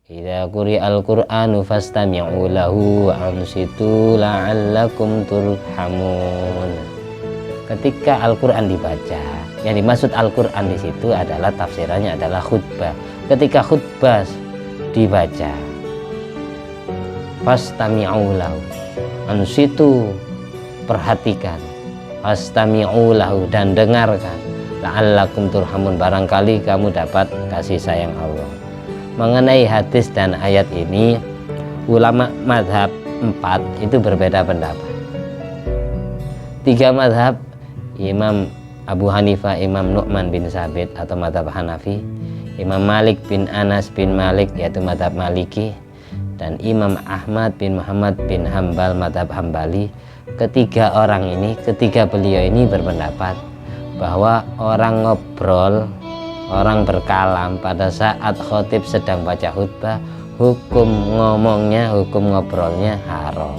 Idza quri'al Qur'anu fastami'u lahu wa ansitu la'allakum turhamun. Ketika Al-Qur'an dibaca, yang dimaksud Al-Qur'an di situ adalah tafsirannya adalah khutbah. Ketika khutbah dibaca, fastami'u lahu, ansitu, perhatikan, fastami'u lahu, dan dengarkan, la'allakum turhamun, barangkali kamu dapat kasih sayang Allah. Mengenai hadis dan ayat ini, ulama mazhab 4 itu berbeda pendapat. 3 mazhab, Imam Abu Hanifah, Imam Nu'man bin Sabit atau mazhab Hanafi, Imam Malik bin Anas bin Malik yaitu mazhab Maliki, dan Imam Ahmad bin Muhammad bin Hambal mazhab Hambali. Ketiga beliau ini berpendapat bahwa orang ngobrol, orang berkalam pada saat khotib sedang baca khutbah, hukum ngomongnya, hukum ngobrolnya haram.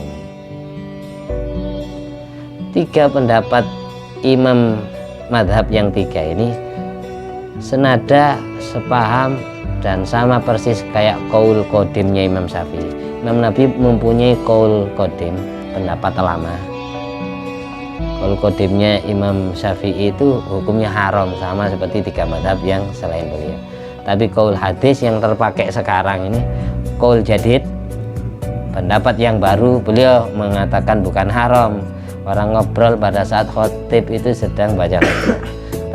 3 pendapat imam madhab yang 3 ini senada, sepaham, dan sama persis kayak qaul qodimnya Imam Syafi'i. Imam Nabi mempunyai qaul qodim, pendapat lama. Qaul qodimnya Imam Syafi'i itu hukumnya haram, sama seperti 3 madhab yang selain beliau. Tapi qaul hadis yang terpakai sekarang ini qaul jadid, pendapat yang baru, beliau mengatakan bukan haram. Orang ngobrol pada saat khotib itu sedang baca khutbah,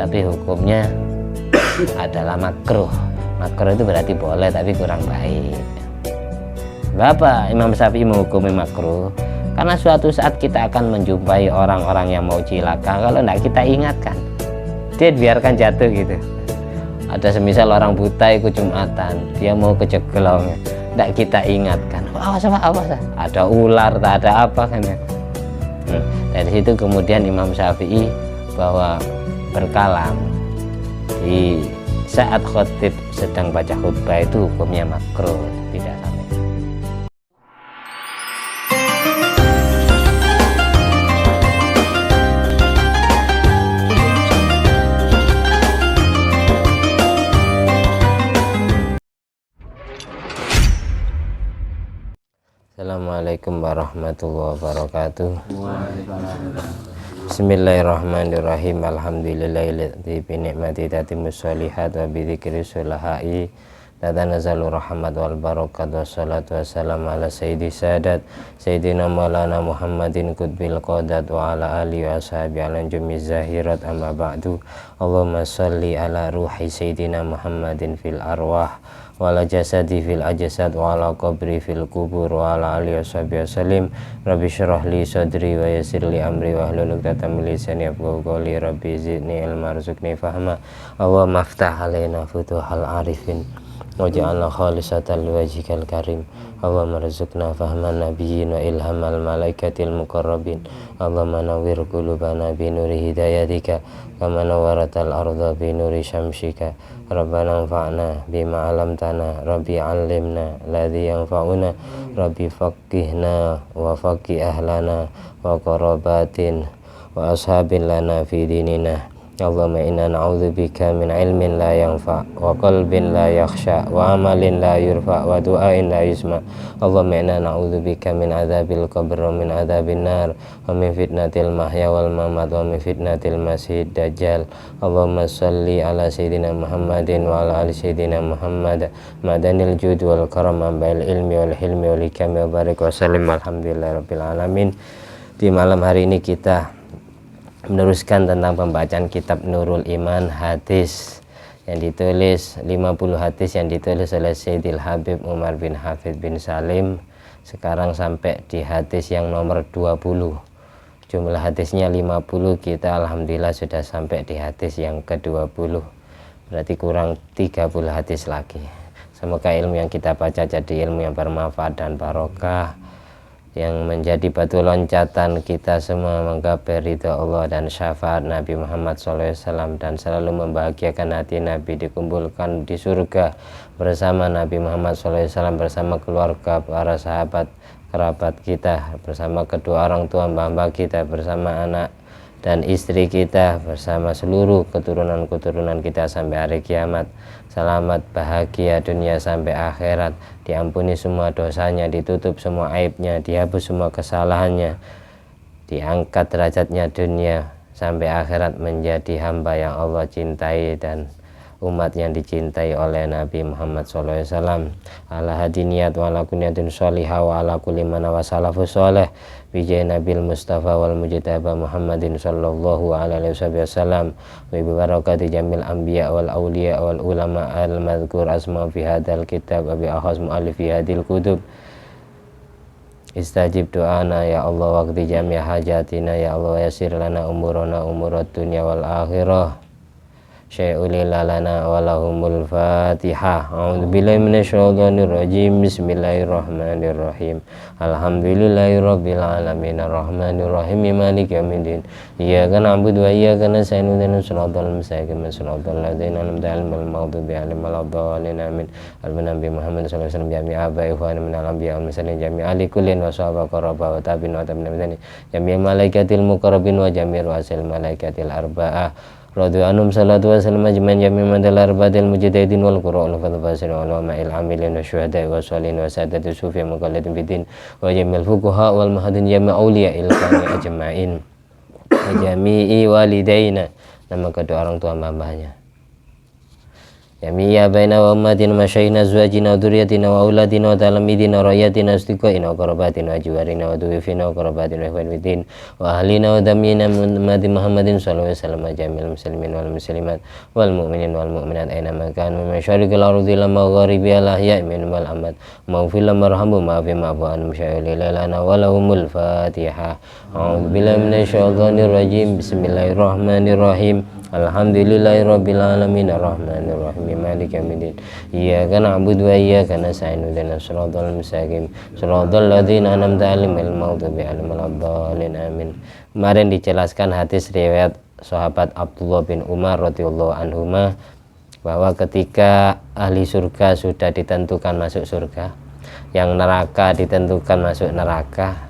tapi hukumnya adalah makruh. Makruh itu berarti boleh tapi kurang baik. Kenapa Imam Syafi'i menghukumi makruh? Karena suatu saat kita akan menjumpai orang-orang yang mau cilaka, kalau tidak kita ingatkan, dia biarkan jatuh gitu. Ada semisal orang buta ikut Jumatan, dia mau kejeglong, tidak kita ingatkan, awas, ada ular, tak ada apa kan ya. Dari situ kemudian Imam Syafi'i bahwa berkalam di saat khotib sedang baca khutbah itu hukumnya makruh, tidak sampai. Assalamualaikum warahmatullahi wabarakatuh. Bismillahirrahmanirrahim. Alhamdulillahilladzi bi ni'mati tatimmus sholihat wa bi dzikri sulahai tatanazzalu rahmat wal barakat wassalatu wassalamu ala sayyidi sadat sayyidina maulana Muhammadin qutbil qadat wa ala alihi wa ashabihi ala jumiz zahirat amma ba'du. Allahumma shalli ala ruhi sayyidina Muhammadin fil arwah wala jasadi fil ajsad wala qabri fil kubur wala alihi washabihi wasallim. Rabbi syrah li sadri wa yassir li amri wa hlul 'uqdatam min lisani yafqahu qawli. Rabbi zidni ilma warzuqni fahma. Allahumma aftah alaina futuhal arifin waj'alna khalisatan liwajhikal karim. Allahumma rzuqna fahman nabiyyin wa ilhamal malaikatil muqarrabin. Allahumma nawwir qulubana bi nuri hidayatika kama nawwaratal arda bi nuri syamsika. Rabbana anfa'na bima 'allamtana, Rabbi 'allimna alladzi yanfa'una, Rabbi faqihna wa faqih ahlana wa qarabatin wa ashabin lana fi dinina. Allahumma inna na'udzubika min ilmin la yanfa' wa qalbin la yakhsha wa amalin la yurfa' wa du'ain la yusma'. Allahumma inna na'udzubika min adzabil qabr wa min adzabin nar wa min fitnatil mahya wal mamat wa min fitnatil masiihid dajjal. Allahumma shalli ala sayyidina Muhammadin wa ala ali sayyidina Muhammad madanil jud wal karam bil ilmi wal hilmi wal hikami wa barik wa sallim. Alhamdulillahirabbil alamin. Di malam hari ini kita meneruskan tentang pembacaan kitab Nurul Iman, hadis yang ditulis 50 hadis yang ditulis oleh Sayyidil Habib Umar bin Hafid bin Salim. Sekarang sampai di hadis yang nomor 20. Jumlah hadisnya 50, kita alhamdulillah sudah sampai di hadis yang ke-20. Berarti kurang 30 hadis lagi. Semoga ilmu yang kita baca jadi ilmu yang bermanfaat dan barokah, yang menjadi batu loncatan kita semua menggapai ridha Allah dan syafaat Nabi Muhammad SAW, dan selalu membahagiakan hati Nabi dikumpulkan di surga bersama Nabi Muhammad SAW, bersama keluarga, para sahabat, kerabat kita, bersama kedua orang tua mbah-mbah kita, bersama anak dan istri kita bersama seluruh keturunan-keturunan kita sampai hari kiamat. Selamat bahagia dunia sampai akhirat, diampuni semua dosanya, ditutup semua aibnya, dihapus semua kesalahannya, diangkat derajatnya dunia sampai akhirat menjadi hamba yang Allah cintai dan umat yang dicintai oleh Nabi Muhammad SAW. Ala hadiniyat wa ala kunyatin sholihah wa ala kulli mana wa salafu sholih bijai Nabil Mustafa wal Mujtaba Muhammadin sallallahu alaihi wasallam wa bi barakati jamil anbiya wal awliya wal ulama al madhkur asma fi hadal kitab wa bi akhas mu'allif fi hadil kutub. Istajib doana ya Allah waqti jami' hajatina ya Allah, yasir lana umurana umurat dunya wal akhirah. Syai'ulillalana walahumul fatihah. A'udzubillahi minasyaitonirrajim. Bismillahirrahmanirrahim. Alhamdulillahirabbil alamin arrahmanirrahim maliki yaumiddin. Iyyaka na'budu wa iyyaka nasta'in ihdinas siratal mustaqim siratal ladzina an'amta 'alaihim ghairil maghdubi 'alaihim waladdallin amin. Al-Nabi Muhammad sallallahu alaihi wasallam jami'a abai ikhwan minal anbiya wal mursalin jami'a ali kullin wa sahaba qaraba wa tabi'in wa tabi'in jami'a malaikatil muqarrabin wa jami'ir wasil malaikatil arba'ah radhu anhum salatu wa salam ajmain jami' madal arba'atil mujtahidin wal qurra'ul fadhil wa ulama'il amilin wa syuhada'i wa sholihin wa sadati sufi muqalladin bidin wa jami'il fuqaha wal mahadin jami' awliya'il qani ajma'in wa jami'i walidaina, nama kedua orang tua mbahnya, jami'a baina wa ummatina masyaihina azwajina wa dzurriyyatina wa auladina wa talamidina wa rayatina istiqaina wa qarabatina wa jiwarina wa duwifina wa qarabatina wa ikhwanin wa ahlina wa damina Muhammad Muhammadin sallallahu alaihi wasallam jamil muslimin wal muslimat wal mu'minin wal mu'minat aina ma kanu min masyariqil ardi ila magharibi al ahya'i min wal amad maghfir lahum warhamhum ma'fi ma'fu anhum syai'il lana wa lahumul fatihah. A'udzu billahi minasyaitonir rajim. Bismillahirrahmanirrahim. Alhamdulillahirabbil alamin arrahmanirrahim maliki yaumiddin. Iyyaka na'budu wa iyyaka nasta'in ihdinas siratal mustaqim siratal ladzina an'amta 'alaihim ghairil maghdubi 'alaihim waladdallin amin. Kemarin dijelaskan hadis riwayat sahabat Abdullah bin Umar radhiyallahu anhuma bahwa ketika ahli surga sudah ditentukan masuk surga, yang neraka ditentukan masuk neraka,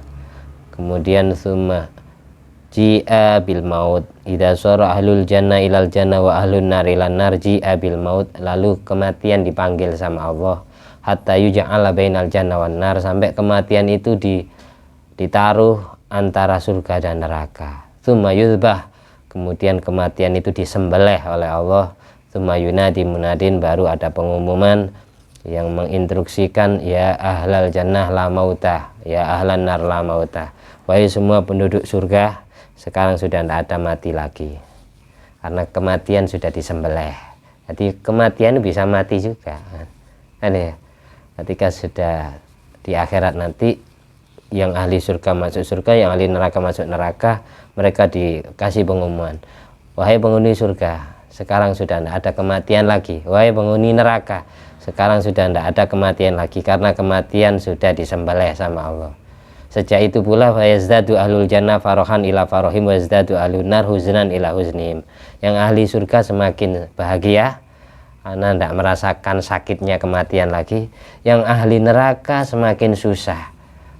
kemudian summa ji'a bil maut idza sara ahlul jannah ilal jannah wa ahlun nar ilan nar ji'a bil maut, lalu kematian dipanggil sama Allah hatta yuj'ala bainal jannah wan nar, sampai kematian itu ditaruh antara surga dan neraka. Tsumma yuzbah, kemudian kematian itu disembelih oleh Allah. Tsumma yunadi munadin, baru ada pengumuman yang menginstruksikan ya ahlal jannah la mautah, ya ahlan nar la mautah, wahai semua penduduk surga, sekarang sudah tidak ada mati lagi karena kematian sudah disembelih. Jadi kematian bisa mati juga kan ya. Ketika sudah di akhirat nanti, yang ahli surga masuk surga, yang ahli neraka masuk neraka, mereka dikasih pengumuman, wahai penghuni surga, sekarang sudah tidak ada kematian lagi. Wahai penghuni neraka, sekarang sudah tidak ada kematian lagi karena kematian sudah disembelih sama Allah. Sejak itu pula fayazdadu ahlul jannah farohan ila farohim wa yazdadu ahlun nar huznan ila huznihim. Yang ahli surga semakin bahagia karena tidak merasakan sakitnya kematian lagi. Yang ahli neraka semakin susah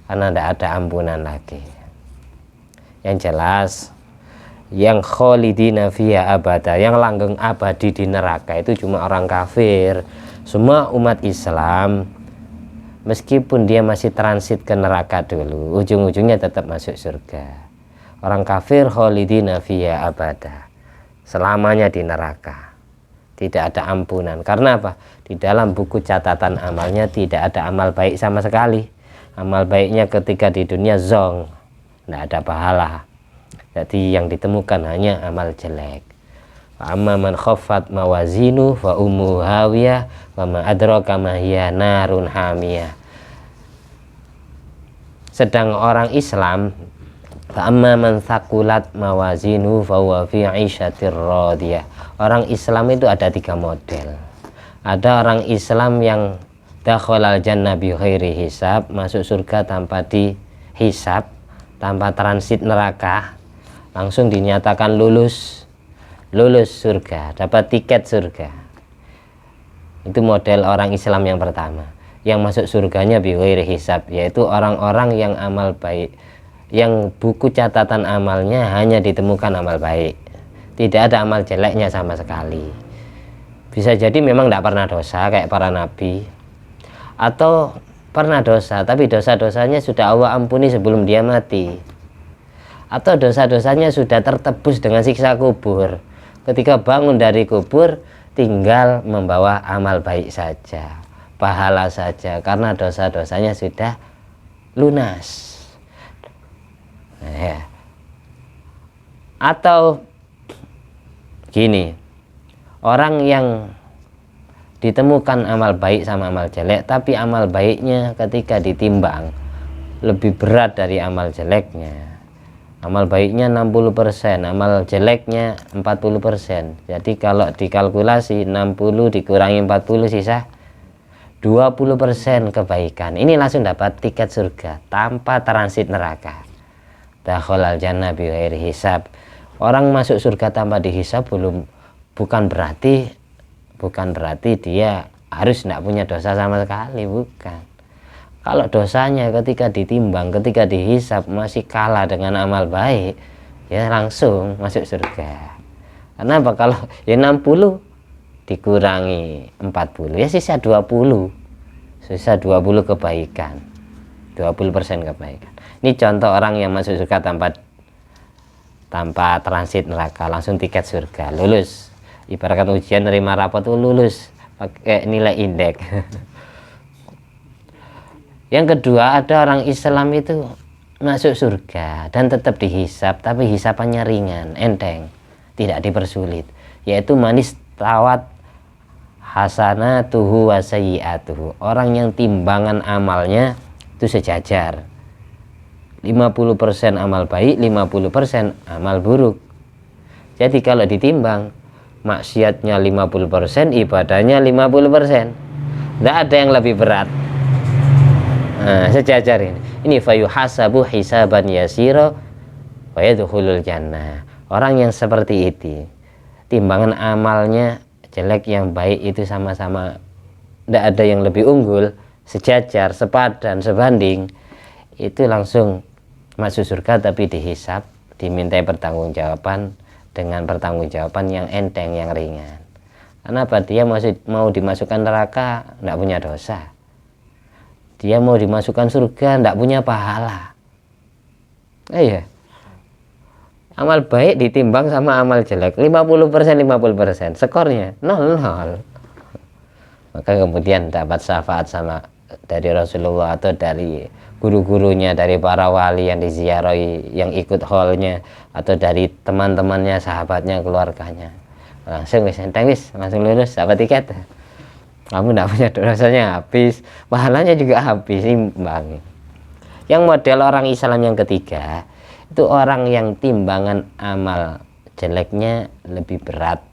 karena tidak ada ampunan lagi. Yang jelas, yang kholidina fiha abada, yang langgeng abadi di neraka itu cuma orang kafir. Semua umat Islam, meskipun dia masih transit ke neraka dulu, ujung-ujungnya tetap masuk surga. Orang kafir kholidina fiha abada, selamanya di neraka, tidak ada ampunan. Karena apa? Di dalam buku catatan amalnya tidak ada amal baik sama sekali. Amal baiknya ketika di dunia zong, tidak ada pahala. Jadi yang ditemukan hanya amal jelek. Amma man khaffat mawazinu fa ummu hawiyah wa ma adraka ma hiya narun hamiyah. Sedang orang Islam, fa amma man thaqulat mawazinu fa huwa fi 'ishatir radiyah. Orang Islam itu ada 3 model. Ada orang Islam yang dakhalal jannah bi ghairi hisab, masuk surga tanpa dihisab, tanpa transit neraka, langsung dinyatakan lulus surga, dapat tiket surga. Itu model orang Islam yang pertama, yang masuk surganya bi ghairi hisab, yaitu orang-orang yang amal baik yang buku catatan amalnya hanya ditemukan amal baik, tidak ada amal jeleknya sama sekali. Bisa jadi memang tidak pernah dosa kayak para nabi, atau pernah dosa tapi dosa-dosanya sudah Allah ampuni sebelum dia mati, atau dosa-dosanya sudah tertebus dengan siksa kubur. Ketika bangun dari kubur tinggal membawa amal baik saja, pahala saja, karena dosa-dosanya sudah lunas. Nah, ya. Atau gini, orang yang ditemukan amal baik sama amal jelek, tapi amal baiknya ketika ditimbang lebih berat dari amal jeleknya. Amal baiknya 60%, amal jeleknya 40%. Jadi kalau dikalkulasi 60 dikurangi 40 sisa 20% kebaikan. Ini langsung dapat tiket surga tanpa transit neraka. Dakhalal jannah bighairi hisab. Orang masuk surga tanpa dihisab bukan berarti dia harus tidak punya dosa sama sekali, bukan. Kalau dosanya ketika ditimbang, ketika dihisab masih kalah dengan amal baik, ya langsung masuk surga. Karena apa? Kalau ya 60 dikurangi 40 ya sisa 20 kebaikan, 20% kebaikan. Ini contoh orang yang masuk surga tanpa transit neraka, langsung tiket surga, lulus. Ibaratkan ujian nerima rapot tuh lulus pakai nilai indeks. Yang kedua, ada orang Islam itu masuk surga dan tetap dihisab, tapi hisapannya ringan, enteng, tidak dipersulit, yaitu manis tawat hasanatuhu wa sayyi'atuhu. Orang yang timbangan amalnya itu sejajar, 50% amal baik, 50% amal buruk. Jadi kalau ditimbang, maksiatnya 50%, ibadahnya 50%, tidak ada yang lebih berat. Nah, sejajar ini fayuhasabu hisaban yasira wa yadkhulul jannah. Orang yang seperti itu, timbangan amalnya jelek yang baik itu sama-sama, tidak ada yang lebih unggul, sejajar, sepadan, sebanding, itu langsung masuk surga, tapi dihisab, dimintai pertanggungjawaban dengan pertanggungjawaban yang enteng, yang ringan. Karena apa? Dia mau dimasukkan neraka, tidak punya dosa. Dia mau dimasukkan surga, tidak punya pahala. Iya. Amal baik ditimbang sama amal jelek, 50%, skornya 0-0. Maka kemudian dapat syafaat sama dari Rasulullah atau dari guru-gurunya, dari para wali yang diziarahi, yang ikut haulnya, atau dari teman-temannya, sahabatnya, keluarganya. Langsung langsung lulus, dapat tiket. Kamu tidak punya dosanya habis, pahalanya juga habis, imbang. Yang model orang Islam yang ketiga, itu orang yang timbangan amal jeleknya lebih berat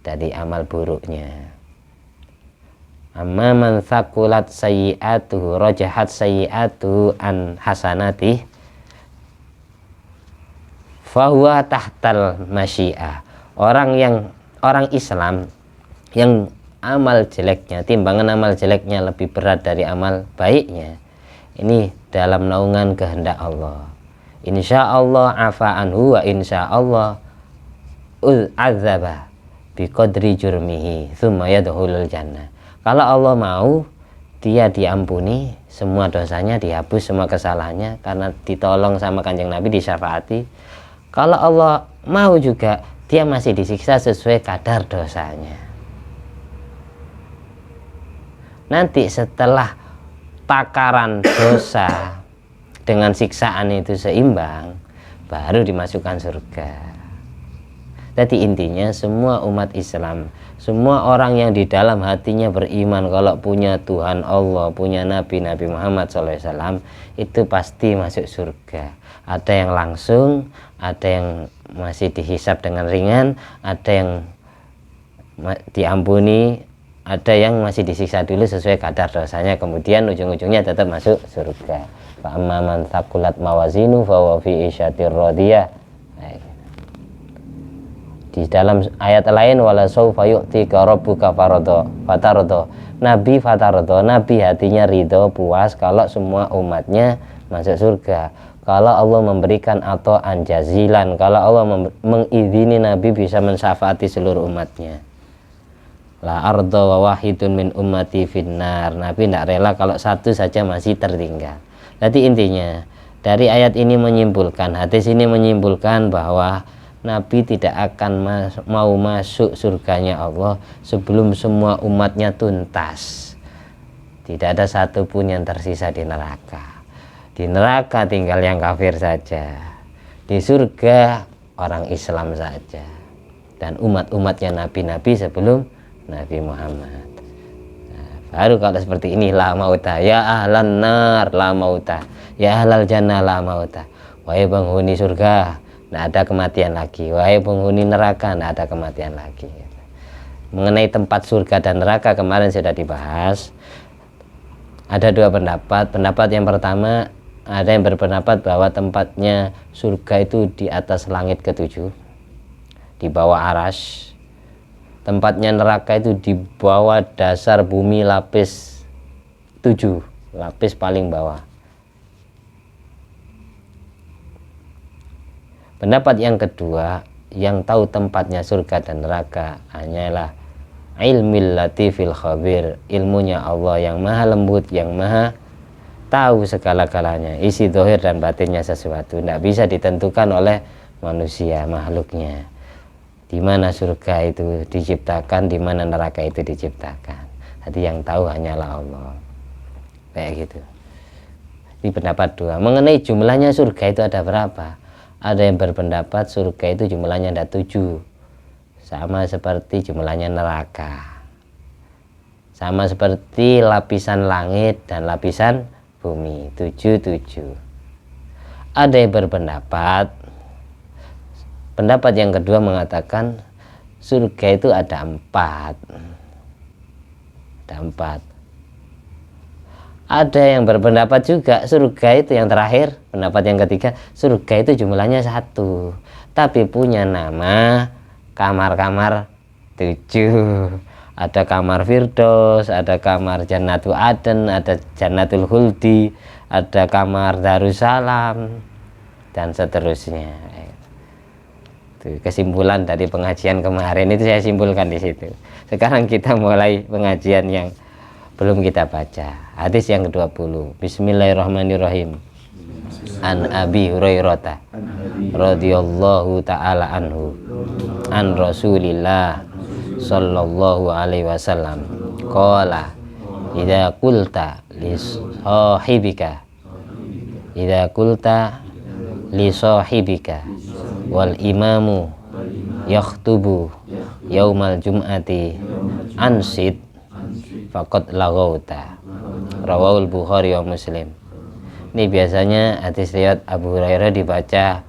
dari amal buruknya. Amma man thaqulat sayyi'atuhu rajahat sayyi'atuhu an hasanatih fahuwa tahtal masyiah. Orang Islam yang amal jeleknya, timbangan amal jeleknya lebih berat dari amal baiknya, ini dalam naungan kehendak Allah. Insya Allah afa anhu wa insya Allah azaba biqadri jurmihi tsumma yadkhulul jannah. Kalau Allah mau, dia diampuni semua dosanya, dihapus semua kesalahannya karena ditolong sama Kanjeng Nabi, disyafaati. Kalau Allah mau juga, dia masih disiksa sesuai kadar dosanya. Nanti setelah takaran dosa dengan siksaan itu seimbang, baru dimasukkan surga. Jadi intinya semua umat Islam, semua orang yang di dalam hatinya beriman kalau punya Tuhan Allah, punya Nabi Muhammad SAW, itu pasti masuk surga. Ada yang langsung, ada yang masih dihisab dengan ringan, ada yang diampuni, ada yang masih disiksa dulu sesuai kadar dosanya, kemudian ujung-ujungnya tetap masuk surga. Fa amma man thaqulat mawazinu fa huwa fi isyatir radiyah. Di dalam ayat lain, wala saufa yu'tika rabbuka fatardo. Nabi fatardo, Nabi hatinya ridho, puas kalau semua umatnya masuk surga. kalau Allah memberikan atau anjazilan, kalau Allah mengizini Nabi bisa mensyafaati seluruh umatnya. La arda wa wahidun min ummati finnar. Nabi tidak rela kalau satu saja masih tertinggal. Jadi intinya dari ayat ini menyimpulkan, hadis ini menyimpulkan bahwa Nabi tidak akan mau masuk surganya Allah sebelum semua umatnya tuntas. Tidak ada satupun yang tersisa di neraka. Di neraka tinggal yang kafir saja. Di surga orang Islam saja. Dan umat-umatnya nabi-nabi sebelum Nabi Muhammad. Nah, baru kalau seperti ini la mauta, ya ahlan nar la mauta, ya ahlal jannah la mauta. Wahai penghuni surga, tidak ada kematian lagi. Wahai penghuni neraka, tidak ada kematian lagi. Mengenai tempat surga dan neraka kemarin sudah dibahas. Ada dua pendapat. Pendapat yang pertama, ada yang berpendapat bahwa tempatnya surga itu di atas langit ketujuh, di bawah aras. Tempatnya neraka itu di bawah dasar bumi lapis 7, lapis paling bawah. Pendapat yang kedua, yang tahu tempatnya surga dan neraka hanyalah ilmil latifil khabir, ilmunya Allah yang maha lembut, yang maha tahu segala-galanya, isi zahir dan batinnya sesuatu. Tidak bisa ditentukan oleh manusia, makhluknya. Di mana surga itu diciptakan, di mana neraka itu diciptakan. Jadi yang tahu hanyalah Allah. Kayak gitu. Ini pendapat dua. Mengenai jumlahnya surga itu ada berapa? Ada yang berpendapat surga itu jumlahnya ada 7. Sama seperti jumlahnya neraka. Sama seperti lapisan langit dan lapisan bumi, 7. Ada yang berpendapat, pendapat yang kedua mengatakan surga itu ada 4. Ada 4. Ada yang berpendapat juga surga itu yang terakhir, pendapat yang ketiga, surga itu jumlahnya 1, tapi punya nama kamar-kamar 7. Ada kamar Firdaus, ada kamar Jannatul Aden, ada Jannatul Khuldi, ada kamar Darussalam, dan seterusnya. Itu kesimpulan dari pengajian kemarin itu saya simpulkan di situ. Sekarang kita mulai pengajian yang belum kita baca. Hadis yang ke-20. Bismillahirrahmanirrahim. An Abi Hurairah radhiyallahu taala anhu an Rasulillah sallallahu alaihi wasallam qala idza qulta li sahibika wal imamu yakhtubu yaumal jum'ati ansid faqad laghauta. Rawahul Bukhari wa Muslim. Ini biasanya hadis riwayat Abu Hurairah dibaca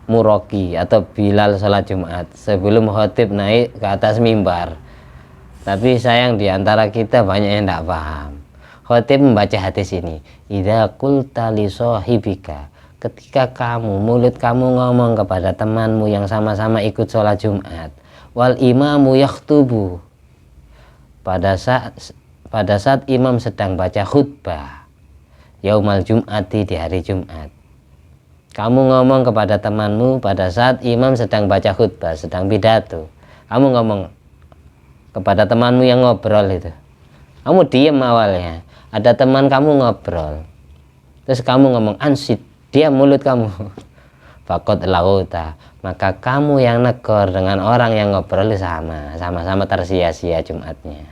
muroki atau Bilal salat Jumat sebelum khotib naik ke atas mimbar. Tapi sayang diantara kita banyak yang tidak paham. Khotib membaca hadis ini, idza qulta li sahibika, ketika mulut kamu ngomong kepada temanmu yang sama-sama ikut sholat Jumat, wal imamu yakhtubu, pada saat imam sedang baca khutbah, yaumal jum'ati, di hari Jumat. Kamu ngomong kepada temanmu pada saat imam sedang baca khutbah, sedang pidato. Kamu ngomong kepada temanmu yang ngobrol itu. Kamu diem awalnya, ada teman kamu ngobrol, terus kamu ngomong ansid, diam mulut kamu. Faqad laghauta, maka kamu yang negor dengan orang yang ngobrol sama-sama tersia-sia Jumatnya.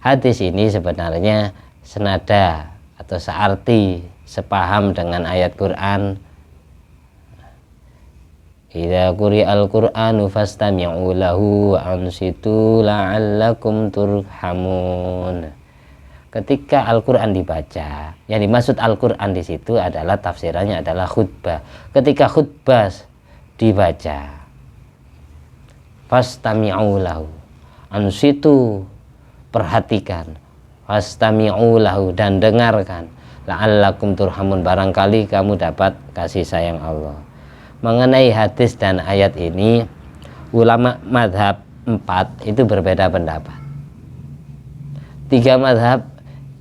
Hadis ini sebenarnya senada atau searti, sepaham dengan ayat Quran, idza quri'al Qur'anu fastami'u lahu wa ansitu la'allakum turhamun. Ketika Al-Quran dibaca, yang dimaksud Al-Quran di situ adalah tafsirannya adalah khutbah. Ketika khutbah dibaca, fastami'u lahu, ansitu, perhatikan, fastami'u lahu, dan dengarkan, la'allakum turhamun, barangkali kamu dapat kasih sayang Allah. Mengenai hadis dan ayat ini, ulama madhab 4 itu berbeda pendapat. 3 madhab,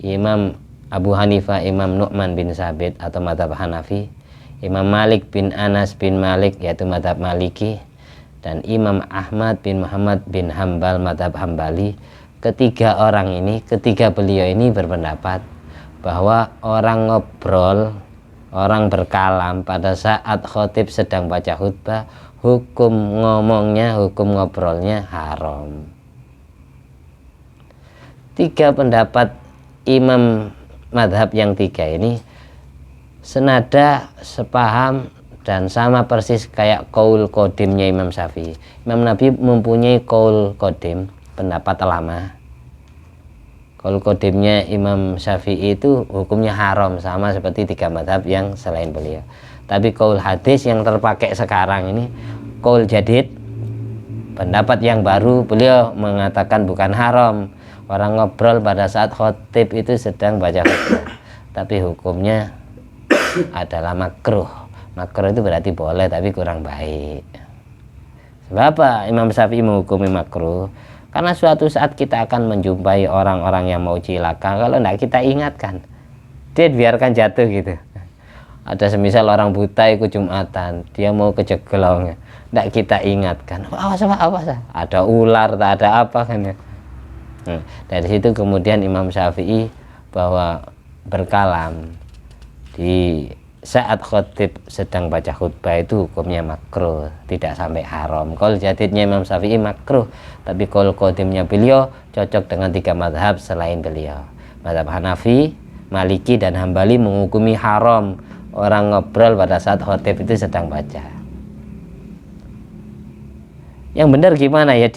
Imam Abu Hanifah Imam Nu'man bin Sabit atau madhab Hanafi, Imam Malik bin Anas bin Malik yaitu madhab Maliki, dan Imam Ahmad bin Muhammad bin Hambal madhab Hambali. Ketiga beliau ini berpendapat bahwa orang ngobrol, orang berkalam pada saat khotib sedang baca khutbah, hukum ngobrolnya haram. Tiga pendapat imam madhab yang tiga ini senada, sepaham, dan sama persis kayak qaul qodimnya Imam Syafi'i. Imam Nabi mempunyai qaul qodim, pendapat lama. Qaul qodimnya Imam Syafi'i itu hukumnya haram, sama seperti tiga madhab yang selain beliau. Tapi qaul hadis yang terpakai sekarang ini qaul jadid, pendapat yang baru, beliau mengatakan bukan haram orang ngobrol pada saat khotib itu sedang baca khutbah, tapi hukumnya adalah makruh. Makruh itu berarti boleh tapi kurang baik. Sebab apa Imam Syafi'i menghukumi makruh? Karena suatu saat kita akan menjumpai orang-orang yang mau cilaka, kalau tidak kita ingatkan, dia biarkan jatuh gitu. Ada semisal orang buta ikut Jumatan, dia mau kejeglong, tidak kita ingatkan, awas pak, awas, ada ular, tak ada apa kan ya. Dari situ kemudian Imam Syafi'i bahwa berkalam di saat khotib sedang baca khutbah itu hukumnya makruh, tidak sampai haram. Qaul jadidnya Imam Syafi'i makruh, tapi qaul qodimnya beliau cocok dengan tiga madhab selain beliau. Madhab Hanafi, Maliki, dan Hambali menghukumi haram orang ngobrol pada saat khotib itu sedang baca. Yang benar gimana ya?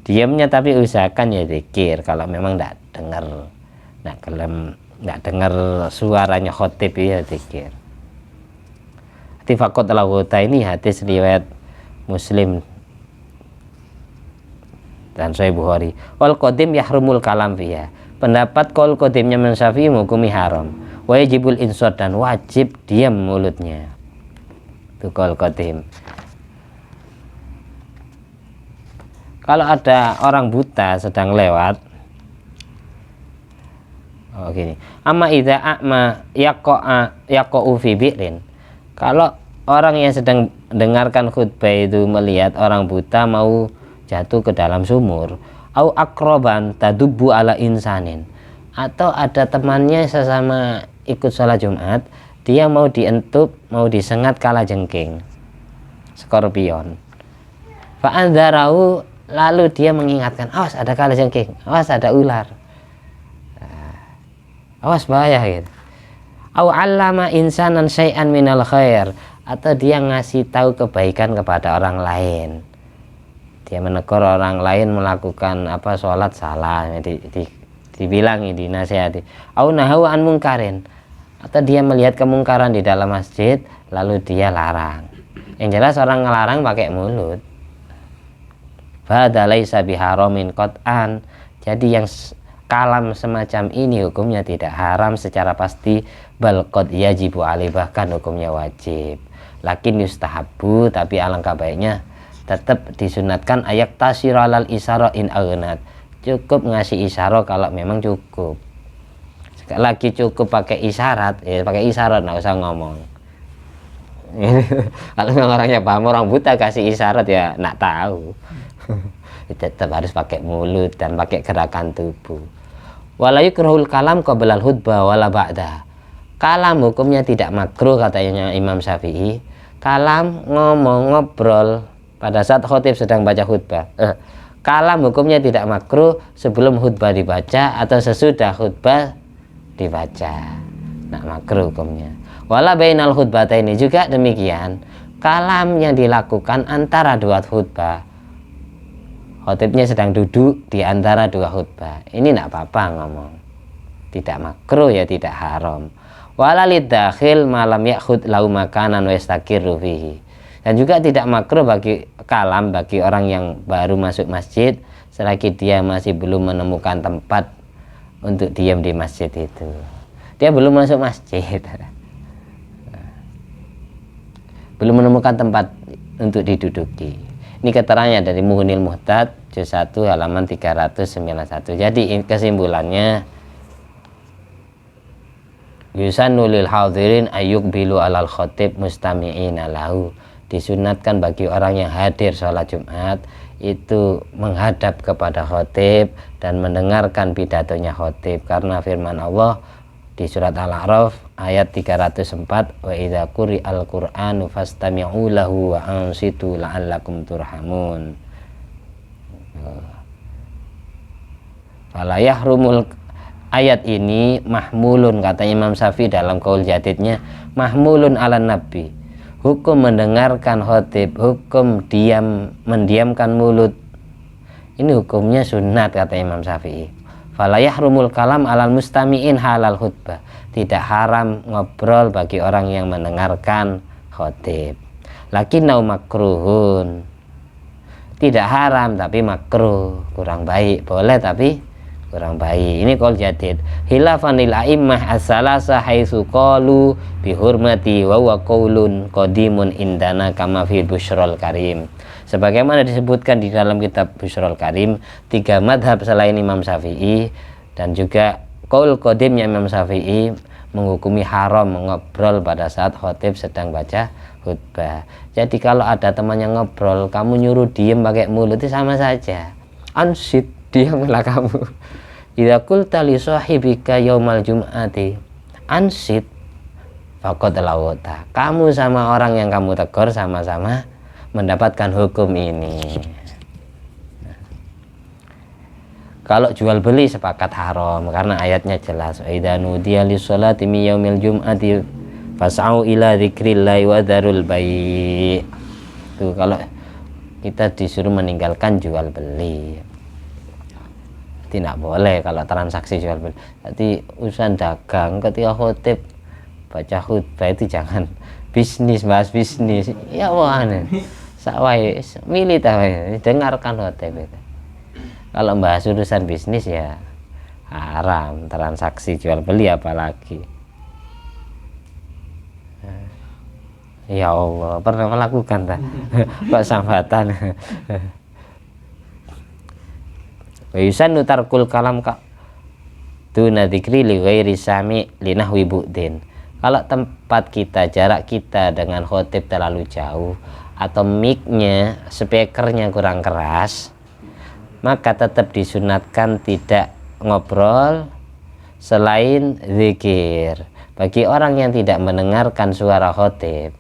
Diamnya tapi usahakan ya zikir. Kalau memang tidak dengar suaranya khotib ya zikir. Tifaqat al-ghutta ini hadis riwayat Muslim dan Sahih Bukhari. Wal qadim yahrumul kalam fiha. Pendapat qaul qadimnya Imam Syafi'i menghukumi haram. Wajibul insot, dan wajib diam mulutnya. Itu qaul qadim. Kalau ada orang buta sedang lewat, gini, amma idza a'ma yaqa'u fi bi'rin. Kalau orang yang sedang dengarkan khutbah itu melihat orang buta mau jatuh ke dalam sumur, au akroban tadubbu ala insanin, atau ada temannya sesama ikut sholat Jumat, dia mau dientup, mau disengat kalajengking, skorpion. Fa'andzarahu, lalu dia mengingatkan, awas ada kalajengking, awas ada ular, awas bahaya gitu. Au 'allama insanan syai'an minal khair, atau dia ngasih tahu kebaikan kepada orang lain. Dia menegur orang lain melakukan sholat salah, dibilangi, dinasihati. Au nahaw an mungkarin, atau dia melihat kemungkaran di dalam masjid lalu dia larang. Yang jelas orang ngelarang pakai mulut. Fadha laisa biharamin qat'an. Jadi yang kalam semacam ini hukumnya tidak haram secara pasti, bal qad yajibu alaihi, bahkan hukumnya wajib. Lakin yustahabu, tapi alangkah baiknya tetap disunatkan ayak tasiralal isara in aghnat. Cukup ngasih isyarat kalau memang cukup. Sekali lagi cukup pakai isyarat, pakai isyarat, nggak usah ngomong. Kalau memang orangnya paham, orang buta kasih isyarat ya nak tahu. Tetap harus pakai mulut dan pakai gerakan tubuh. Wala yukrahul kalam qablal khutbah wala ba'da. Kalam hukumnya tidak makruh katanya Imam Syafi'i. Kalam ngobrol pada saat khotib sedang baca khutbah. Kalam hukumnya tidak makruh sebelum khutbah dibaca atau sesudah khutbah dibaca. Nah, makruh hukumnya. Wala bainal khutbataini, juga demikian. Kalam yang dilakukan antara dua khutbah. Khotibnya sedang duduk di antara dua khutbah. Ini tidak apa-apa ngomong. Tidak makruh ya tidak haram. Wala lidakhil malam yakhud lau makanan wa yastakirru fihi. Dan juga tidak makruh bagi kalam bagi orang yang baru masuk masjid selagi dia masih belum menemukan tempat untuk diam di masjid itu. Dia belum masuk masjid. Belum menemukan tempat untuk diduduki. Ini keterangannya dari Muhnil Muhtad juz 1 halaman 391. Jadi kesimpulannya yusannu lil hadirin ayyuk bilu alal khotib mustami'ina lahu. Disunatkan bagi orang yang hadir sholat Jumat itu menghadap kepada khotib dan mendengarkan pidatonya khotib, karena firman Allah di surat Al-A'raf ayat 304, wa idza quri'al qur'anu fastami'u lahu wa ansitu la'allakum turhamun. Fala yahrumul, ayat ini mahmulun, kata Imam Syafi'i dalam qaul jadidnya, mahmulun ala nabi, hukum mendengarkan khotib, hukum mendiamkan mulut, ini hukumnya sunat, kata Imam Syafi'i. Fala yahrumul kalam alal mustami'in halal khutbah, tidak haram ngobrol bagi orang yang mendengarkan khotib. Lakinnau makruhun, tidak haram tapi makruh, kurang baik, boleh tapi kurang baik. Ini qaul jadid. Khilafan lil a'immah as-salasa haitsu qalu bi hurmati wa huwa qaulun qadimun indana kama fi Busyrul Karim. Sebagaimana disebutkan di dalam kitab Busyrul Karim, 3 madhab selain Imam Syafi'i dan juga qaul qadimnya Imam Syafi'i menghukumi haram mengobrol pada saat khotib sedang baca khutbah. Jadi kalau ada teman yang ngobrol, kamu nyuruh diem pakai mulut itu sama saja. Ansit, diamlah kamu. Idza qulta li sahibika yaumal jum'ati ansit faqad lawata, kamu sama orang yang kamu tegur sama-sama mendapatkan hukum ini. Kalau jual beli sepakat haram karena ayatnya jelas, idza nudiya lis sholati mi yaumil jum'ati fas'au ila dzikrillahi wa dzarul bai'. Tuh, kalau kita disuruh meninggalkan jual beli, tidak boleh kalau transaksi jual beli. Jadi urusan dagang ketika khotib baca khutbah itu jangan bisnis, bahas bisnis. Ya wah, sawai milih tahu, dengarkan khotib itu. Kalau bahas urusan bisnis ya haram, transaksi jual beli apalagi. Ya Allah, pernah melakukan tak? Kok sambatan? Wa yusannu tarkul kalam ka duna dzikri li ghairi sami linahwi bu'din. Kalau tempat kita, jarak kita dengan khotib terlalu jauh atau mic-nya, speakernya kurang keras, maka tetap disunatkan tidak ngobrol selain zikir bagi orang yang tidak mendengarkan suara khotib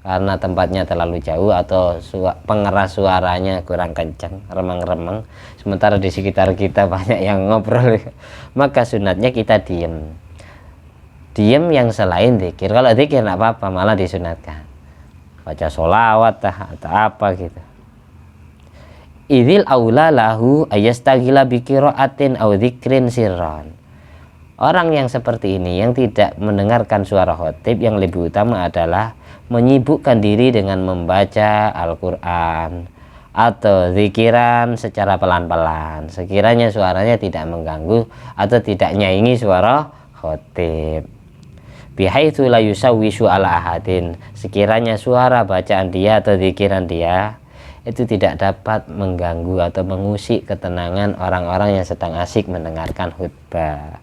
karena tempatnya terlalu jauh atau pengeras suaranya kurang kencang, remeng-remeng, sementara di sekitar kita banyak yang ngobrol, maka sunatnya kita diem yang selain zikir. Kalau zikir tidak apa-apa, malah disunatkan baca sholawat atau apa gitu. Idzil aula lahu ayastaghila bi qiraatin aw dzikrin sirran. Orang yang seperti ini yang tidak mendengarkan suara khotib, yang lebih utama adalah menyibukkan diri dengan membaca Al-Quran atau zikiran secara pelan-pelan, sekiranya suaranya tidak mengganggu atau tidak nyaingi suara khotib. Bihaitsu la yusawwishu ala ahadin, sekiranya suara bacaan dia atau zikiran dia itu tidak dapat mengganggu atau mengusik ketenangan orang-orang yang sedang asik mendengarkan khutbah.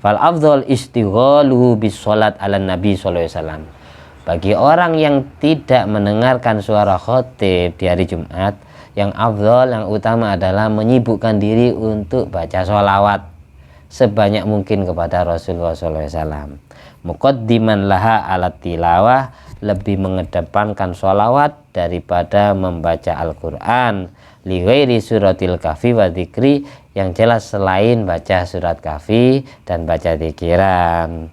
Fal afdhal istighaluhu bis shalat ala nabi sallallahu alaihi wasallam. Bagi orang yang tidak mendengarkan suara khotib di hari Jumat, yang afdhal, yang utama adalah menyibukkan diri untuk baca sholawat sebanyak mungkin kepada Rasulullah sallallahu alaihi wasallam. Muqaddiman laha alat tilawah, lebih mengedepankan sholawat daripada membaca Al-Quran li ghairi suratil kahfi wa dzikri, yang jelas selain baca surat kahfi dan baca dzikiran.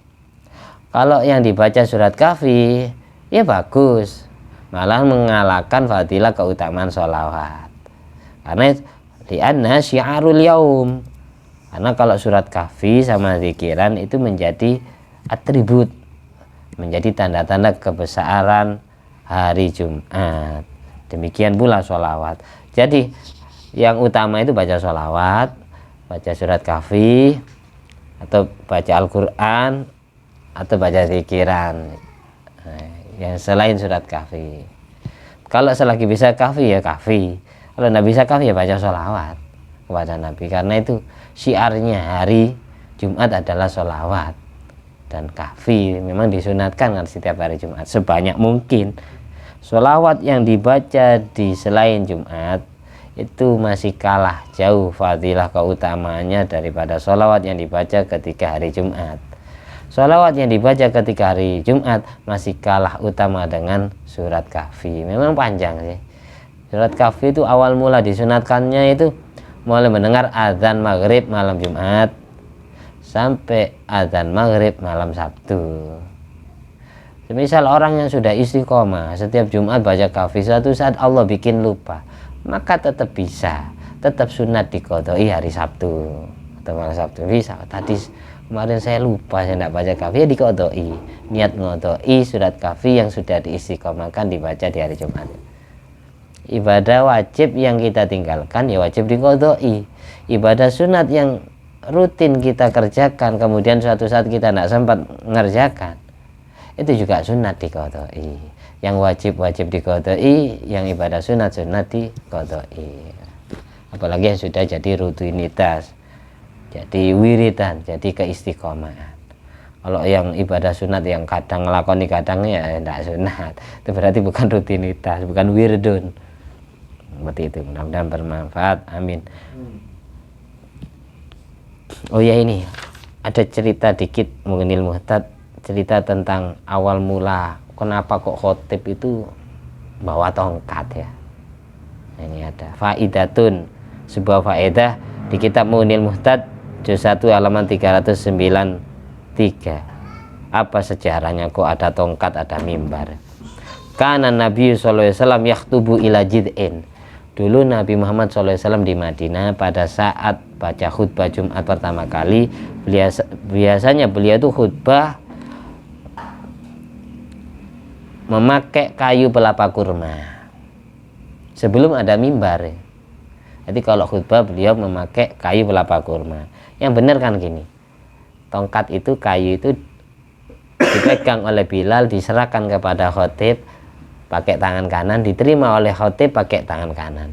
Kalau yang dibaca surat kahfi ya bagus, malah mengalahkan fadilah keutamaan sholawat, karena li'anna syiarul yaum, karena kalau surat kahfi sama dzikiran itu menjadi atribut, menjadi tanda-tanda kebesaran hari Jumat. Demikian pula sholawat. Jadi yang utama itu baca sholawat, baca surat kahfi, atau baca Al-Quran, atau baca zikiran yang selain surat kahfi. Kalau selagi bisa kahfi ya kahfi, kalau tidak bisa kahfi ya baca sholawat kepada Nabi, karena itu syiarnya hari Jumat adalah sholawat. dan kahfi. Memang disunatkan kan setiap hari Jumat sebanyak mungkin. Sholawat yang dibaca di selain Jumat itu masih kalah jauh fadilah keutamaannya daripada sholawat yang dibaca ketika hari Jumat. Sholawat yang dibaca ketika hari Jumat masih kalah utama dengan surat kahfi. Memang panjang sih. Surat kahfi itu awal mula disunatkannya itu mulai mendengar azan maghrib malam Jumat sampai azan maghrib malam Sabtu. Semisal orang yang sudah istiqomah setiap Jumat baca kahfi, suatu saat Allah bikin lupa, maka tetap bisa, tetap sunat diqodoi hari Sabtu atau malam Sabtu. Bisa, tadi kemarin saya lupa, saya tidak baca kahfi, ya diqodoi. Niat ngodoi surat kahfi yang sudah diistiqomahkan dibaca di hari Jumat. Ibadah wajib yang kita tinggalkan ya wajib diqodoi. Ibadah sunat yang rutin kita kerjakan kemudian suatu saat kita tidak sempat mengerjakan, itu juga sunat diqodoi. Yang wajib diqodoi, yang ibadah sunat diqodoi. Apalagi yang sudah jadi rutinitas, jadi wiridan, jadi keistiqomahan. Kalau yang ibadah sunat yang kadang ngelakoni kadang ya tidak sunat, itu berarti bukan rutinitas, bukan wirdun. Seperti itu. Mudah-mudahan bermanfaat, amin. Oh ya, ini ada cerita dikit Mughnil Muhtad, cerita tentang awal mula kenapa kok khotib itu bawa tongkat ya. Ini ada faidatun, sebuah faedah di kitab Mughnil Muhtad juz 1 halaman 393. Apa sejarahnya kok ada tongkat, ada mimbar? Kana Nabi sallallahu alaihi wasallam yakhtubu ila jid'in. Dulu Nabi Muhammad SAW di Madinah pada saat baca khutbah Jumat pertama kali, biasanya beliau itu khutbah memakai kayu pelapa kurma sebelum ada mimbar. Jadi kalau khutbah beliau memakai kayu pelapa kurma. Yang benar kan gini, tongkat itu, kayu itu dipegang oleh Bilal, diserahkan kepada khotib pakai tangan kanan, diterima oleh khotib pakai tangan kanan.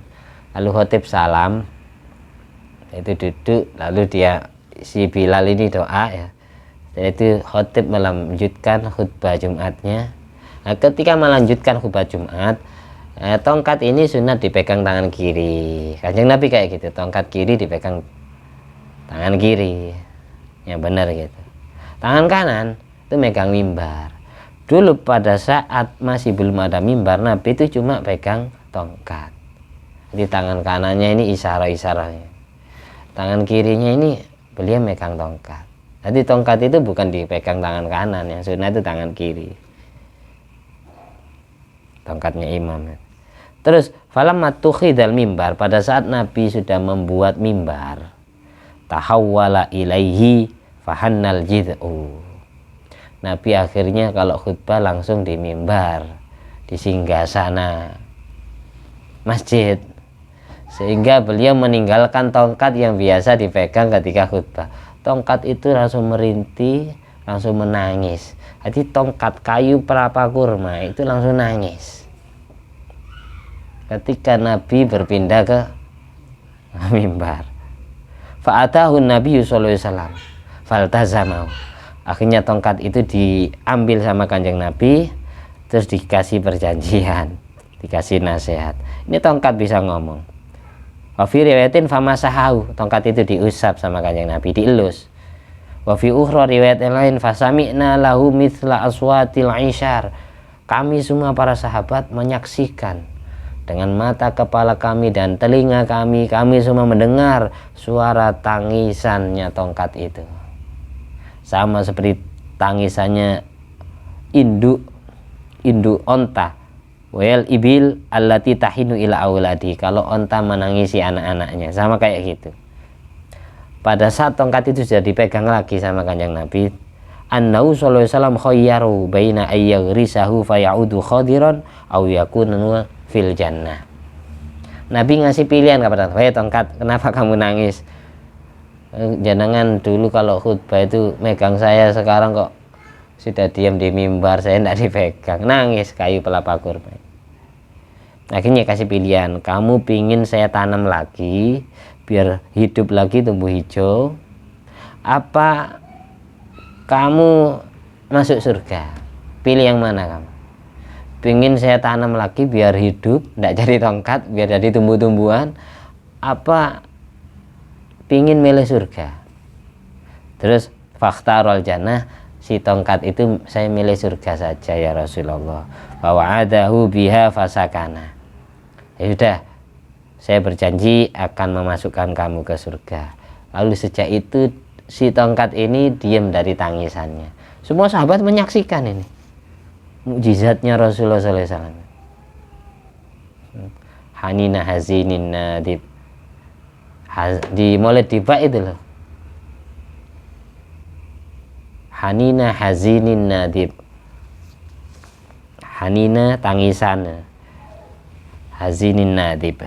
Lalu khotib salam, itu duduk, lalu dia si Bilal ini doa ya. Dan itu khotib melanjutkan khutbah Jumatnya. Nah, ketika melanjutkan khutbah Jumat, tongkat ini sunat dipegang tangan kiri. Kanjeng Nabi kayak gitu, tongkat kiri dipegang tangan kiri, yang benar gitu. Tangan kanan itu megang mimbar. Dulu pada saat masih belum ada mimbar, Nabi itu cuma pegang tongkat. Jadi tangan kanannya ini isyarat-isyaratnya, tangan kirinya ini beliau megang tongkat. Jadi tongkat itu bukan dipegang tangan kanan, yang sunnah itu tangan kiri, tongkatnya imam. Terus falamma tukhidal mimbar, pada saat Nabi sudah membuat mimbar, tahawwala ilaihi fahannal jid'u. Nabi akhirnya kalau khutbah langsung di mimbar, di singgasana masjid, sehingga beliau meninggalkan tongkat yang biasa dipegang ketika khutbah. Tongkat itu langsung merintih, langsung menangis. Jadi tongkat kayu pelapa kurma itu langsung nangis ketika Nabi berpindah ke mimbar. Fa'atahu Nabi sallallahu alaihi wasallam faltazamahu. Akhirnya tongkat itu diambil sama Kanjeng Nabi, terus dikasih perjanjian, dikasih nasihat. Ini tongkat bisa ngomong. Wa fi riwayatin famasahu, tongkat itu diusap sama Kanjeng Nabi, dielus. Wa fi ukhra riwayat lain fasami'na lahu mithla aswatil ishar. Kami semua para sahabat menyaksikan dengan mata kepala kami dan telinga kami semua mendengar suara tangisannya tongkat itu. Sama seperti tangisannya induk onta, wel ibil allati tahinu ila auladi, kalau onta menangisi anak-anaknya, sama kayak gitu. Pada saat tongkat itu sudah dipegang lagi sama Kanjeng Nabi, annahu sallallahu alaihi wasallam khayyaru baina ayyagrisahu fayaudu khadiran aw yakunu fil jannah. Nabi ngasih pilihan kepada tongkat, kenapa kamu nangis? Jangan dulu kalau khutbah itu megang saya, sekarang kok sudah diam di mimbar, saya tidak dipegang, nangis kayu pelapa kurma. Akhirnya kasih pilihan, kamu pingin saya tanam lagi biar hidup lagi, tumbuh hijau, apa kamu masuk surga, pilih yang mana kamu? Pingin saya tanam lagi biar hidup, tidak jadi tongkat, biar jadi tumbuh-tumbuhan, apa pingin milih surga? Terus fakhtarul jannah, si tongkat itu saya milih surga saja ya Rasulullah. Wa'adahu biha fasakana. Ya sudah, saya berjanji akan memasukkan kamu ke surga. Lalu sejak itu si tongkat ini diam dari tangisannya. Semua sahabat menyaksikan ini mukjizatnya Rasulullah SAW. Hanina hazinin nadib, di Maulid Tiba itu loh, Hanina hazinin nadib, Hanina tangisan, hazinin nadib,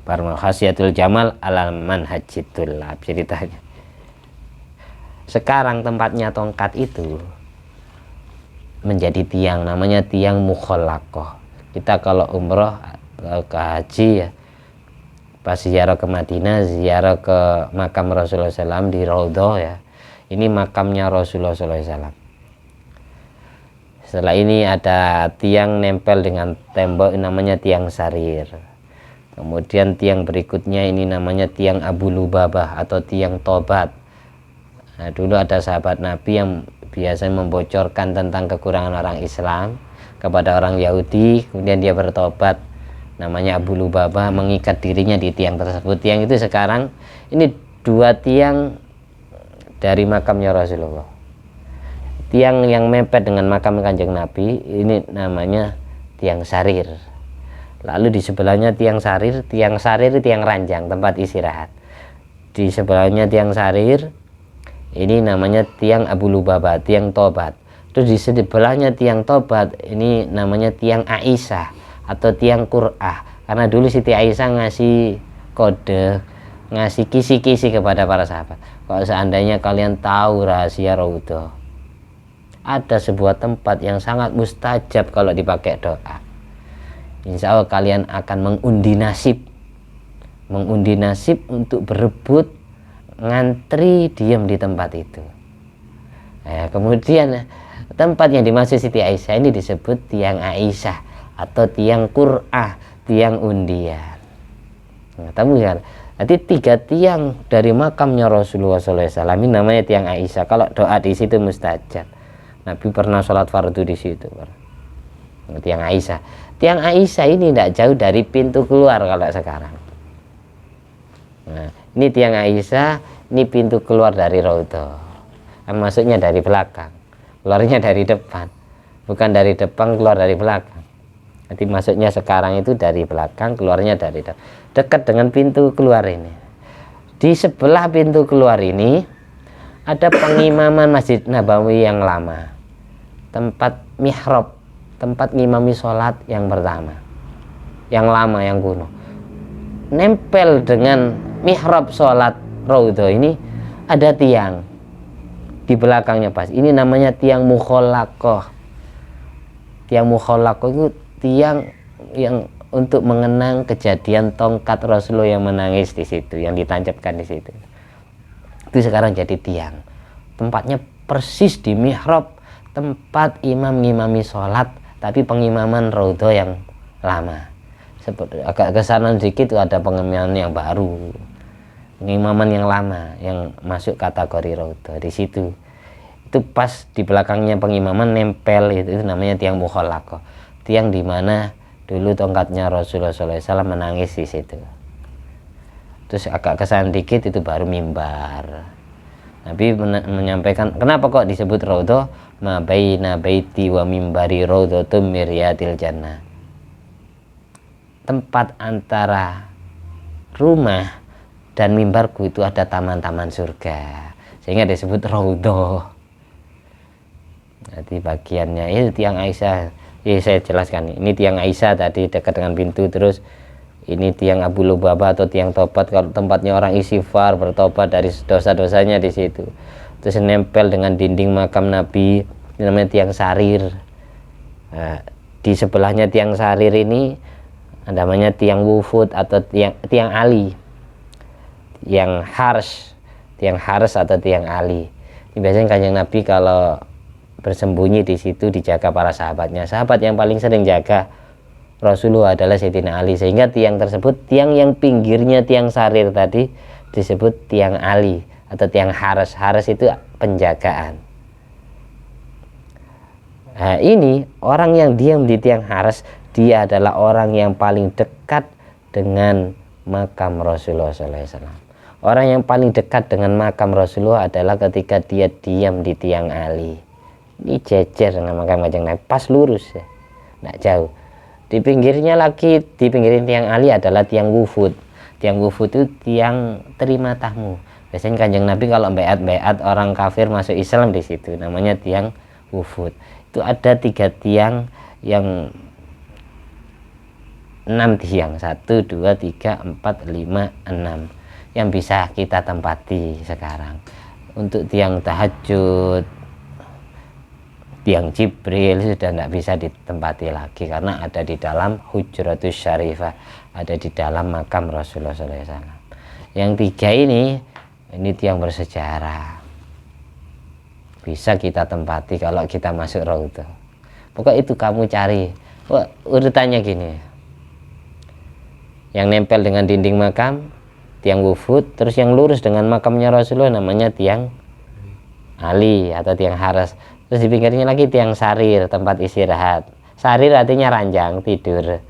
parmal khasiatul jamal alal manhajitul lab. Ceritanya sekarang tempatnya tongkat itu menjadi tiang, namanya tiang mukhallaqah. Kita kalau umroh ke haji ya, pas ziarah ke Madinah, ziarah ke makam Rasulullah SAW di Raudhah ya, ini makamnya Rasulullah SAW. Setelah ini ada tiang nempel dengan tembok, namanya tiang sarir. Kemudian tiang berikutnya ini namanya tiang Abu Lubabah atau tiang tobat. Nah, dulu ada sahabat Nabi yang biasanya membocorkan tentang kekurangan orang Islam kepada orang Yahudi, kemudian dia bertobat, namanya Abu Lubabah, mengikat dirinya di tiang tersebut. Tiang itu sekarang ini dua tiang dari makamnya Rasulullah. Tiang yang mepet dengan makam Kanjeng Nabi ini namanya tiang sarir. Lalu di sebelahnya tiang sarir, tiang ranjang, tempat istirahat. Di sebelahnya tiang sarir ini namanya tiang Abu Lubabah, tiang tobat. Terus di sebelahnya tiang tobat ini namanya tiang Aisyah atau tiang Qur'ah. Karena dulu Siti Aisyah ngasih kode, ngasih kisi-kisi kepada para sahabat. Kalau seandainya kalian tahu rahasia Raudhah, ada sebuah tempat yang sangat mustajab kalau dipakai doa, insya Allah kalian akan mengundi nasib untuk berebut ngantri diam di tempat itu. Nah, kemudian tempat yang dimaksud Siti Aisyah ini disebut tiang Aisyah atau tiang Qur'ah, tiang undian. Nah, tahu kan? Jadi 3 tiang dari makamnya Rasulullah SAW ini namanya tiang Aisyah. Kalau doa di situ mustajab. Nabi pernah sholat fardu di situ. Tiang Aisyah. Tiang Aisyah ini tidak jauh dari pintu keluar kalau sekarang. Nah, ini tiang Aisyah, ini pintu keluar dari Raudhah. Kan masuknya dari belakang, keluarnya dari depan. Bukan dari depan, keluar dari belakang. Jadi masuknya sekarang itu dari belakang, keluarnya dari depan. Dekat dengan pintu keluar ini. Di sebelah pintu keluar ini ada pengimaman Masjid Nabawi yang lama. Tempat mihrab, tempat ngimami sholat yang pertama. Yang lama, yang kuno. Nempel dengan mihrab sholat Raudhah ini ada tiang di belakangnya pas. Ini namanya tiang mukhallaqah. Tiang mukhallaqah itu tiang yang untuk mengenang kejadian tongkat Rasulullah yang menangis di situ, yang ditancapkan di situ. Itu sekarang jadi tiang. Tempatnya persis di mihrab, tempat imam ngimami sholat, tapi pengimaman Raudhah yang lama. Agak kesana sedikit ada pengimaman yang baru, pengimaman yang lama yang masuk kategori Raudhah. Di situ itu pas di belakangnya pengimaman nempel itu namanya tiang mukhallaqah, tiang di mana dulu tongkatnya Rasulullah SAW menangis di situ. Terus agak kesana dikit itu baru mimbar. Nabi menyampaikan kenapa kok disebut Raudhah, ma baina baiti wa mimbari raudhatum miryatil jannah. Tempat antara rumah dan mimbarku itu ada taman-taman surga, sehingga disebut Raudhah. Jadi bagiannya itu tiang Aisyah. Saya jelaskan, ini tiang Aisyah tadi dekat dengan pintu. Terus ini tiang Abu Lubabah atau tiang tobat, kalau tempatnya orang istighfar bertobat dari dosa-dosanya di situ. Terus nempel dengan dinding makam Nabi, ini namanya tiang sarir. Nah, di sebelahnya tiang sarir ini namanya tiang wufud atau tiang ali, tiang hars atau tiang ali. Biasanya Kanjeng Nabi kalau bersembunyi di situ dijaga para sahabatnya. Sahabat yang paling sering jaga Rasulullah adalah Sayyidina Ali, sehingga tiang tersebut, tiang yang pinggirnya tiang sarir tadi disebut tiang Ali atau tiang haras. Haras itu penjagaan. Nah, ini orang yang diam di tiang haras, dia adalah orang yang paling dekat dengan makam Rasulullah SAW. Orang yang paling dekat dengan makam Rasulullah adalah ketika dia diam di tiang Ali. Ini jejer dengan makam Kanjeng Nabi, pas lurus ya, tidak jauh. Di pinggirnya lagi, di pinggirin tiang Ali adalah tiang wufud. Tiang wufud itu tiang terima tamu. Biasanya Kanjeng Nabi kalau beat orang kafir masuk Islam di situ, namanya tiang wufud. Itu ada 3 tiang yang 6 tiang, 1, 2, 3, 4, 5, 6 yang bisa kita tempati sekarang. Untuk tiang tahajud, tiang Jibril sudah tidak bisa ditempati lagi karena ada di dalam Hujratus Syarifah, ada di dalam makam Rasulullah SAW. Yang 3 ini tiang bersejarah, bisa kita tempati kalau kita masuk Raudhah. Pokok itu kamu cari. Wah, urutannya gini, yang nempel dengan dinding makam tiang wufud, terus yang lurus dengan makamnya Rasulullah namanya tiang Ali atau tiang haras. Terus di pinggirnya lagi tiang sarir, tempat istirahat. Sarir artinya ranjang tidur.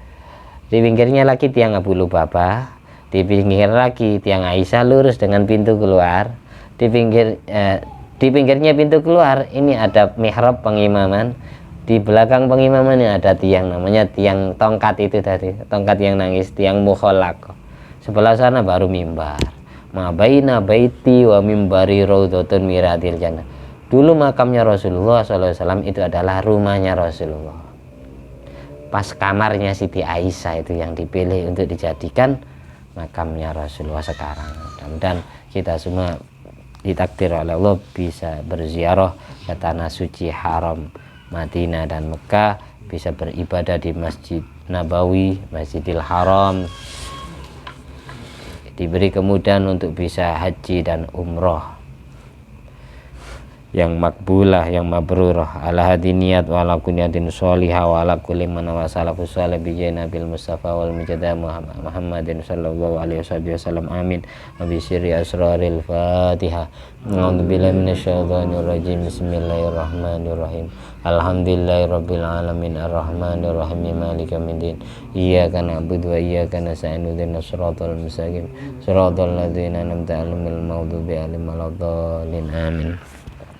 Di pinggirnya lagi tiang Abu Lubabah. Di pinggir lagi tiang Aisyah lurus dengan pintu keluar. Di pinggirnya pintu keluar ini ada mihrab pengimaman. Di belakang pengimaman ini ada tiang, namanya tiang tongkat itu tadi, tongkat yang nangis, tiang mukholaq. Sebelah sana baru mimbar. Ma baina baiti wa mimbari raudhatun miradil jannah. Dulu makamnya Rasulullah SAW itu adalah rumahnya Rasulullah. Pas kamarnya Siti Aisyah itu yang dipilih untuk dijadikan makamnya Rasulullah sekarang. Dan kita semua ditakdir oleh Allah bisa berziarah ke tanah suci haram Madinah dan Mekah, bisa beribadah di Masjid Nabawi, Masjidil Haram, diberi kemudahan untuk bisa haji dan umroh yang makbulah, yang mabrurah, ala hadiniyat wa ala kunyatin sholihah wa ala kulli man wasalafu sholih bi nabil mustafa wal mujaddah Muhammadin sallallahu alaihi wasallam. Amin. Wa bi sirri asraril Fatihah. A'udzu billahi minasyaitonir rajim. Bismillahirrahmanirrahim. Alhamdulillahirabbil alamin arrahmanir rahim maliki yaumiddin. Iyyaka na'budu wa iyyaka nasta'in ihdinas siratal mustaqim siratal ladzina an'amta 'alaihim ghairil maghdubi 'alaihim waladdallin. Amin.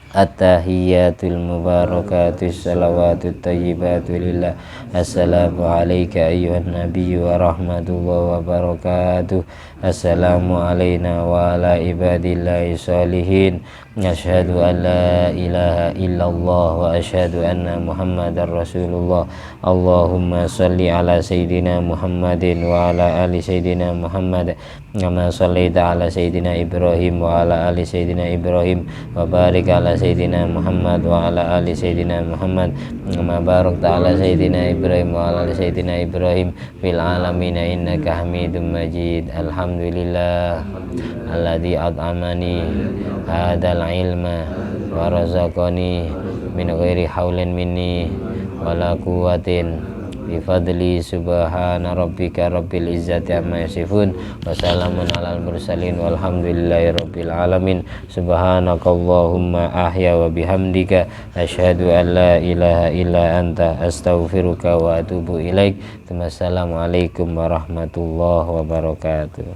At-tahiyyatul mubarakatus salawatut thayyibatu lillah. Assalamu alayka ayyuhan nabiyyu wa rahmatullahi wa barakatuh. Assalamu alayna wa ala ibadillahi sholihin. Asyhadu an la ilaha illallah wa asyhadu anna muhammadar rasulullah. Allahumma salli ala sayyidina Muhammadin wa ala ali sayyidina Muhammad kama shallaita ala sayyidina Ibrahim wa ala ali sayyidina Ibrahim wa barik ala sayyidina Muhammad wa ala ali sayyidina Muhammad kama barakta ala sayyidina Ibrahim wa ala ali sayyidina Ibrahim fil alamin innaka Hamidum Majid. Alhamdulillah alladzi at'amani hadzal ilma wa razaqani min ghairi haulin minni wala quwwatin bi fadli. Subhana rabbika rabbil izzati amma yasifun wa salamun alal mursalin walhamdulillahi rabbil alamin. Subhanakallahumma ahya wa bihamdika asyhadu an la ilaha illa anta astaghfiruka wa atubu ilaik. Wassalamualaikum warahmatullahi wabarakatuh.